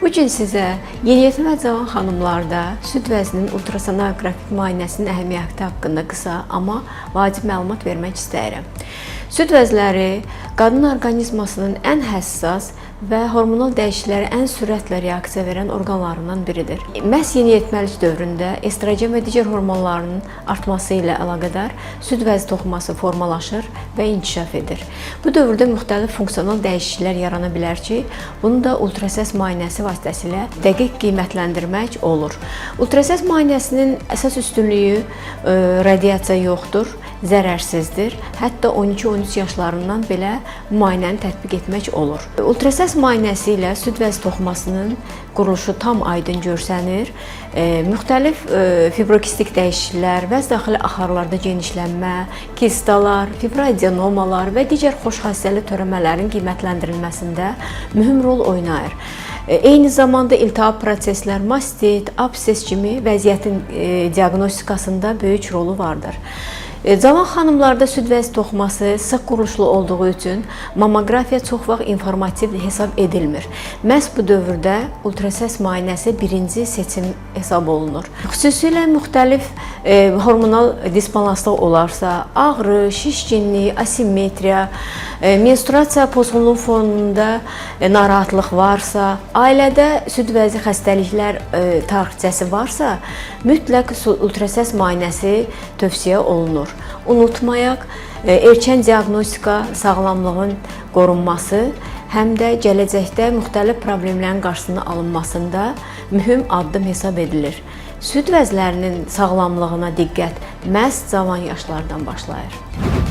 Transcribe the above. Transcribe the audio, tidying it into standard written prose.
Bu gün sizə yeniyetmə cavan xanımlarda süd vəzninin ultrasonoqrafik müayinəsinin əhəmiyyəti haqqında qısa, amma vacib məlumat vermək istəyirəm. Süd vəzləri qadın orqanizmasının ən həssas və hormonal dəyişikliklərə ən sürətlə reaksiya verən orqanlarından biridir. Məhz yeniyetməlik dövründə estrogen və digər hormonların artması ilə əlaqədar süd vəzi toxuması formalaşır və inkişaf edir. Bu dövrdə müxtəlif funksional dəyişikliklər yarana bilər ki, bunu da ultrasəs müayinəsi vasitəsilə dəqiq qiymətləndirmək olur. Ultrasəs müayinəsinin əsas üstünlüyü radiasiya yoxdur, zərərsizdir. Hətta 12-13 yaşlarından belə müayinəni tətbiq etmək olur. Ultrasəs müayinəsi ilə süd vəzi toxumasının quruluşu tam aydın görsənir. Müxtəlif fibrokistik dəyişikliklər, vəz daxili axarlarda genişlənmə, kistalar, fibroadenomalar və digər xoş xassəli törəmələrin qiymətləndirilməsində mühüm rol oynayır. Eyni zamanda iltihab proseslər, mastit, abses kimi vəziyyətin diaqnostikasında böyük rolu vardır. Cavan xanımlarda süd vəzi toxuması sıx quruluşlu olduğu üçün mammoqrafiya çox vaxt informativ hesab edilmir. Məhz bu dövrdə ultrasəs müayinəsi birinci seçim hesab olunur. Xüsusilə müxtəlif hormonal disbalanslıq olarsa, ağrı, şişkinlik, asimetriya, menstruasiya pozğunluğu fonunda narahatlıq varsa, ailədə süd vəzi xəstəliklər tarixçəsi varsa, mütləq ultrasəs müayinəsi tövsiyə olunur. Unutmayaq, erkən diaqnostika sağlamlığın qorunması həm də gələcəkdə müxtəlif problemlərin qarşısının alınmasında mühüm addım hesab edilir. Süd vəzlərinin sağlamlığına diqqət məhz cavan yaşlardan başlayır.